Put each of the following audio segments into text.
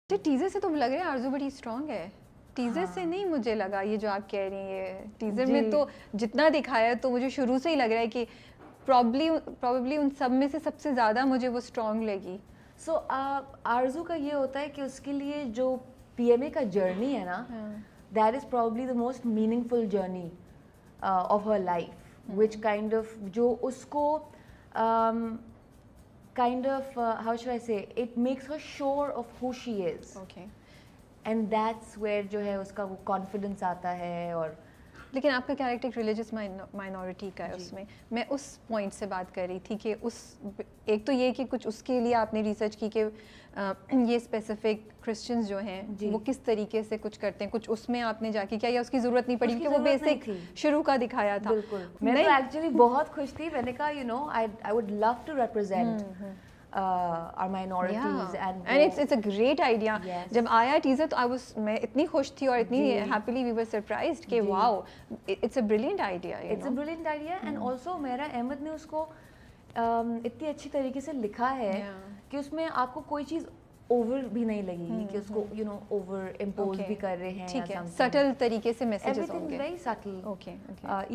Teaser سے تو لگ رہا ہے آرزو بڑی اسٹرانگ ہے. ٹیزر سے نہیں مجھے لگا یہ جو آپ کہہ رہی ہیں. ٹیزر میں تو جتنا دکھایا تو مجھے شروع سے ہی لگ رہا ہے کہ پرابلی ان سب میں سے سب سے زیادہ مجھے وہ اسٹرانگ لگی. سو آرزو کا یہ ہوتا ہے کہ اس کے لیے جو پی ایم اے کا جرنی ہے نا, that is probably the most meaningful journey of her life, which kind of جو اس کو kind of how should I say, it makes her sure of who she is. Okay. And that's where جو ہے اس کا وہ confidence آتا ہے. اور لیکن آپ کا کیریکٹر ریلیجس مائنورٹی کا ہے اس میں اس پوائنٹ سے بات کر رہی تھی کہ اس ایک تو یہ کہ کچھ اس کے لیے آپ نے ریسرچ کی کہ یہ اسپیسیفک کرسچنز جو ہیں وہ کس طریقے سے کچھ کرتے ہیں, کچھ اس میں آپ نے جا کے کیا یا اس کی ضرورت نہیں پڑی کہ وہ بیسک شروع کا دکھایا تھا. بالکل, میں تو ایکچولی بہت خوش تھی. میں نے کہا you know I would love to represent our minorities and it's a great idea. جب آیا ٹیزر تو میں اتنی خوش تھی اور اتنی happily we were surprised کہ wow it's a brilliant idea. It's a brilliant idea and also میرا احمد نے اس کو اتنی اچھی طریقے سے لکھا ہے کہ اس میں آپ کو کوئی چیز اوور بھی نہیں لگی کہ اس کو یو نو اوور امپوز بھی کر رہے ہیں. ٹھیک ہے, سٹل طریقے سے میسیجز ہوں گے. Everything very subtle. Okay.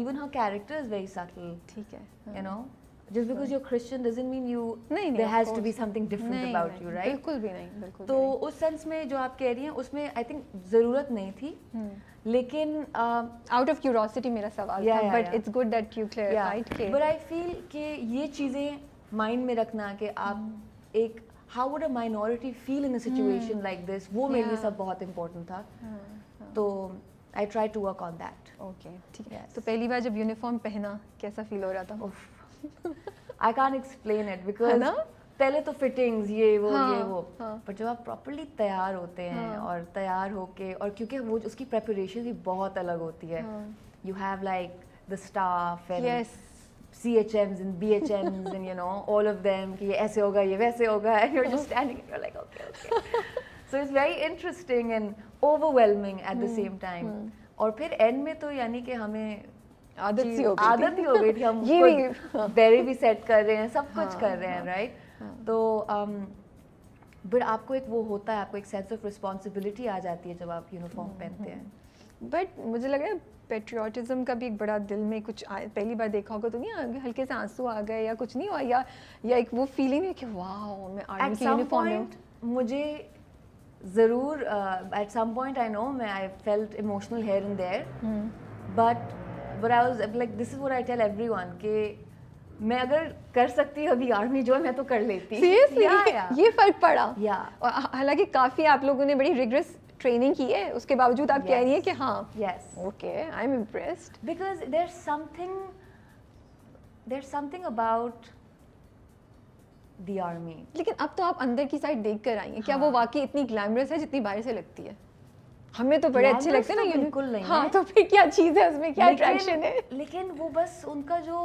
Even her character is very subtle. ٹھیک ہے, you know, just because you're Christian doesn't mean there has to be something different about you, right? بالکل بھی نہیں, بالکل. تو اس سینس میں جو آپ کہہ رہی ہیں اس میں I think ضرورت نہیں تھی, لیکن out of curiosity میرا سوال تھا, but it's good that you clarified. But I feel کہ یہ چیزیں مائنڈ میں رکھنا کہ آپ ایک how would a minority feel in a situation like this, وہ میرے لیے سب بہت امپورٹنٹ تھا. تو I try to work on that. Okay, ٹھیک ہے. تو پہلی بار جب یونیفارم پہنا کیسا فیل ہو رہا تھا؟ I can't explain it because پہلے تو فٹنگز یہ وہ پر جب آپ پراپرلی تیار ہوتے ہیں اور تیار ہو کے, اور کیونکہ وہ اس کی پریپریشن بھی بہت الگ ہوتی ہے. You have like the staff and CHMs and BHMs and you know all of them کہ یہ ایسے ہوگا یہ ویسے ہوگا, and you're just standing and you're like okay. So it's very interesting and overwhelming at the same time. اور پھر and میں تو یعنی کہ ہمیں عادت ہی ہو گئی تھی, ہم بیرے بھی سیٹ کر رہے ہیں, سب کچھ کر رہے ہیں, رائٹ. تو بٹ آپ کو ایک وہ ہوتا ہے, آپ کو ایک سینس آف رسپانسبلٹی آ جاتی ہے جب آپ یونیفارم پہنتے ہیں. بٹ مجھے لگ رہا ہے پیٹریوٹزم کا بھی ایک بڑا دل میں کچھ پہلی بار دیکھا ہوگا تو نہیں ہلکے سے آنسو آ گئے یا کچھ نہیں ہوا, یا ایک وہ فیلنگ ہے کہ واو میں آرمی کی یونیفارم میں. مجھے ضرور at some point I know میں I felt emotional here and there, but I was like this is what I tell everyone کہ میں اگر کر سکتی ابھی آرمی جو ہے میں تو کر لیتی. یہ فرق پڑا. حالانکہ کافی آپ لوگوں نے بڑی ریگریس ٹریننگ کی ہے, اس کے باوجود آپ کہہ رہی ہیں کہ ہاں yes okay I am impressed because there's something about the army. لیکن اب تو آپ اندر کی سائڈ دیکھ کر آئی ہیں, کیا وہ واقعی اتنی گلیمرس ہے جتنی باہر سے لگتی ہے؟ ہمیں تو بڑے اچھے لگتے ہیں نا. بالکل نہیں. ہاں تو پھر کیا چیز ہے اس میں, کیا اٹریکشن ہے؟ لیکن وہ بس ان کا جو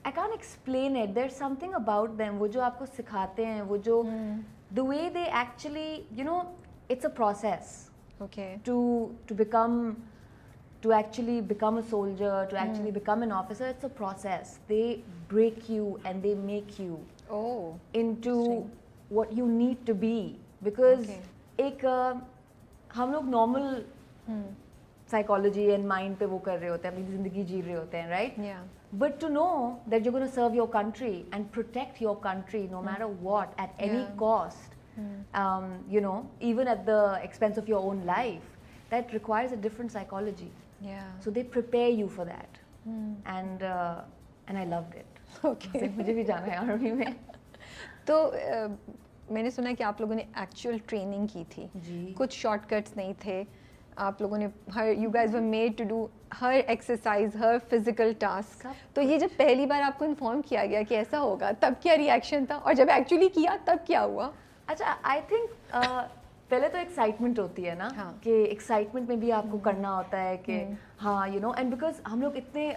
I can't explain it, there's something about them, وہ جو آپ کو سکھاتے ہیں, وہ جو the way they actually you know it's a process. Okay. To actually become a soldier, to actually become an officer, it's a process. They break you and they make you into what you need to be, because ایک ہم لوگ normal psychology and mind پہ وہ کر رہے ہوتے ہیں, اپنی زندگی جی رہے ہوتے ہیں, right. But to know that you gonna serve your country and protect your country no matter what at any cost, you know even at the expense of your own life, that requires a different psychology. So they prepare you for that and I loved it. مجھے بھی جانا ہے army میں. تو میں نے سنا کہ آپ لوگوں نے ایکچوئل ٹریننگ کی تھی, کچھ شارٹ کٹس نہیں تھے, آپ لوگوں نے you guys were made to do ہر ایکسرسائز, ہر فزیکل ٹاسک. تو یہ جب پہلی بار آپ کو انفارم کیا گیا کہ ایسا ہوگا تب کیا ریئیکشن تھا, اور جب ایکچولی کیا تب کیا ہوا؟ اچھا آئی تھنک پہلے تو ایکسائٹمنٹ ہوتی ہے نا, کہ ایکسائٹمنٹ میں بھی آپ کو کرنا ہوتا ہے کہ ہاں یو نو, اینڈ بیکاز ہم لوگ اتنے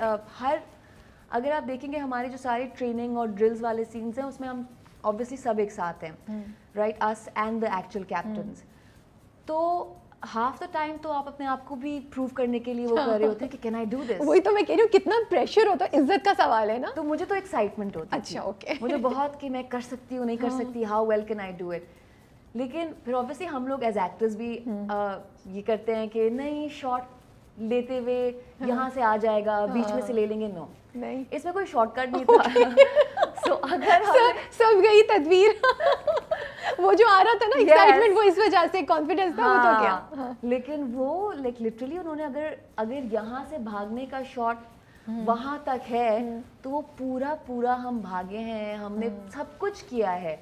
اگر آپ دیکھیں گے ہماری جو ساری ٹریننگ اور ڈرلز والے سینس ہیں اس میں ہم obviously سب ایک ساتھ ہیں, right, us and the actual captains. تو half the time تو آپ اپنے آپ کو بھی پروو کرنے کے لیے وہ کر رہے ہوتے ہیں کہ can I do this. وہی تو میں کہہ رہی ہوں, کتنا پریشر ہوتا ہے, عزت کا سوال ہے نا. تو مجھے تو ایکسائٹمنٹ ہوتی. اچھا اوکے, مجھے بہت کہ میں کر سکتی ہوں نہیں کر سکتی, how well can I do it. لیکن پھر obviously ہم لوگ ایز ایکٹرز بھی یہ کرتے ہیں کہ نہیں شارٹ لیتے ہوئے یہاں سے آ جائے گا, بیچ میں سے لے لیں گے. نو, نہیں, اس میں کوئی شارٹ کٹ نہیں تھا. سو اگر سب گئی تدبیر, وہ جو آ رہا تھا نا ایکسائٹمنٹ, وہ اس وجہ سے کانفیڈنس تھا, وہ تو کیا. لیکن وہ لائک لٹرلی انہوں نے اگر یہاں سے بھاگنے کا شاٹ وہاں تک ہے تو وہ پورا ہم بھاگے ہیں, ہم نے سب کچھ کیا ہے.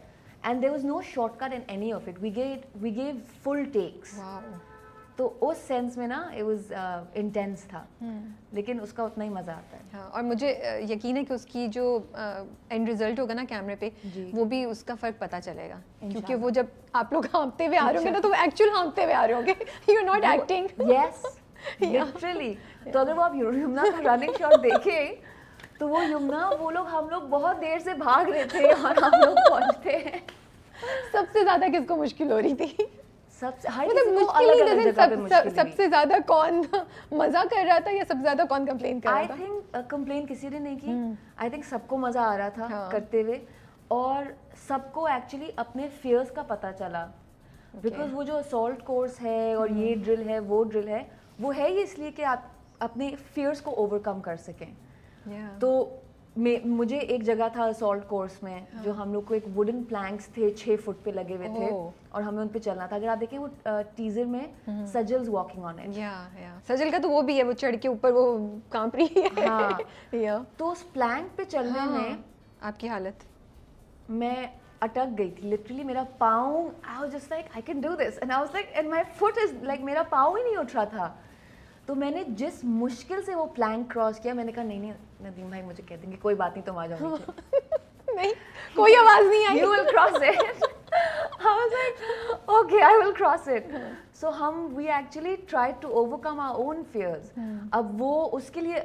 And there was no shortcut in any of it. We gave full takes. Wow. تو اس سینس میں نا it was intense تھا, لیکن اس کا اتنا ہی مزہ آتا ہے. ہاں, اور مجھے یقین ہے کہ اس کی جو اینڈ ریزلٹ ہوگا نا کیمرے پہ, وہ بھی اس کا فرق پتہ چلے گا, کیونکہ وہ جب آپ لوگ ہانپتے ہوئے آ رہے ہوں گے نا, تو وہ ایکچوئل ہانپتے ہوئے آ رہے ہوں گے, you are not acting. Yes, literally. تو اگر وہ آپ یمنا کا رننگ شاٹ دیکھیں تو وہ یمنا, وہ لوگ, ہم لوگ بہت دیر سے بھاگ رہے تھے اور ہم لوگ پہنچتے ہیں. سب سے زیادہ کس کو مشکل ہو رہی تھی؟ سب سے زیادہ کون مزہ کر رہا تھا یا سب سے زیادہ کون کمپلین کر رہا تھا؟ آئی تھنک کمپلین کسی نے نہیں کی. آئی تھنک سب کو مزہ آ رہا تھا کرتے ہوئے, اور سب کو ایکچولی اپنے فیئرس کا پتہ چلا. بیکاز وہ جو اسالٹ کورس ہے اور یہ ڈرل ہے, وہ ڈرل ہے, وہ ہے ہی اس لیے کہ آپ اپنے فیئرس کو اوور کم کر سکیں. تو مجھے ایک جگہ تھا اسالٹ کورس میں جو ہم لوگ کو ایک ووڈن پلانکس تھے 6 فٹ پہ لگے ہوئے تھے, اور ہمیں ان پہ چلنا تھا. اگر آپ دیکھیں وہ ٹیزر میں سجلز واکنگ آن اٹ, سجل کا تو وہ بھی ہے, وہ چڑھ کے اوپر وہ کانپ رہی ہے. ہاں, تو اس پلانک پہ چلنے میں آپ کی حالت, میں اٹک گئی تھی لٹرلی. میرا پاؤں, I was just like I can do this, and I was like, and my foot is like, میرا پاؤں ہی نہیں اٹھ رہا تھا. تو میں نے جس مشکل سے وہ پلانک کراس کیا, میں نے کہا نہیں ندیم بھائی مجھے کہہ دیں گے کوئی بات نہیں, تم آ جاؤ نیچے. نہیں, کوئی آواز نہیں آئی, you will cross it. I was like, okay, I will cross it. So we actually tried to overcome our own fears. اب وہ اس کے لیے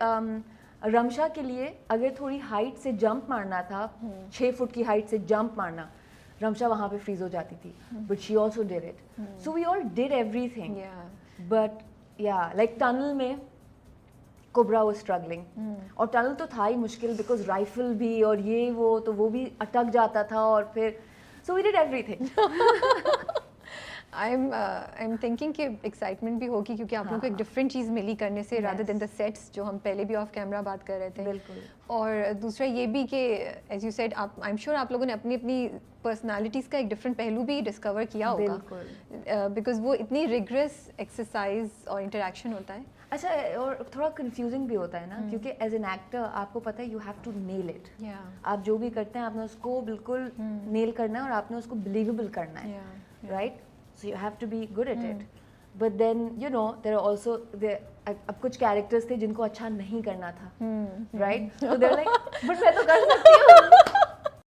رمشا کے لیے اگر تھوڑی ہائٹ سے جمپ مارنا تھا, 6 فٹ کی ہائٹ سے جمپ مارنا, رمشا وہاں پہ فریز ہو جاتی تھی, but she also did it. So we all did everything. But yeah, like tunnel میں کوبرا was struggling, اور ٹنل تو تھا ہی مشکل بیکاز رائفل بھی اور یہ وہ, تو وہ بھی اٹک جاتا تھا, اور پھر so we did everything. I'm thinking کہ ایکسائٹمنٹ بھی ہوگی کیونکہ آپ لوگوں کو ایک ڈفرینٹ چیز ملی کرنے سے, rather than the sets جو ہم پہلے بھی آف کیمرہ بات کر رہے تھے. بالکل. اور دوسرا یہ بھی کہ as you said, I'm sure آپ لوگوں نے اپنی اپنی پرسنالٹیز کا ایک ڈفرینٹ پہلو بھی ڈسکور کیا ہوگا, بیکاز وہ اتنی ریگریس ایکسرسائز اور انٹریکشن ہوتا ہے. اچھا, اور تھوڑا کنفیوزنگ بھی ہوتا ہے نا, کیونکہ ایز این ایکٹر آپ کو پتہ ہے you have to nail it. آپ جو بھی کرتے ہیں آپ نے اس کو بالکل نیل کرنا ہے, اور آپ نے اس کو بلیویبل کرنا ہے, right. So you have to be good at it. But then, you know, there are also اب کچھ کیریکٹرز تھے جن کو اچھا نہیں کرنا تھا, right? So they're like, but میں تو کر سکتی ہوں.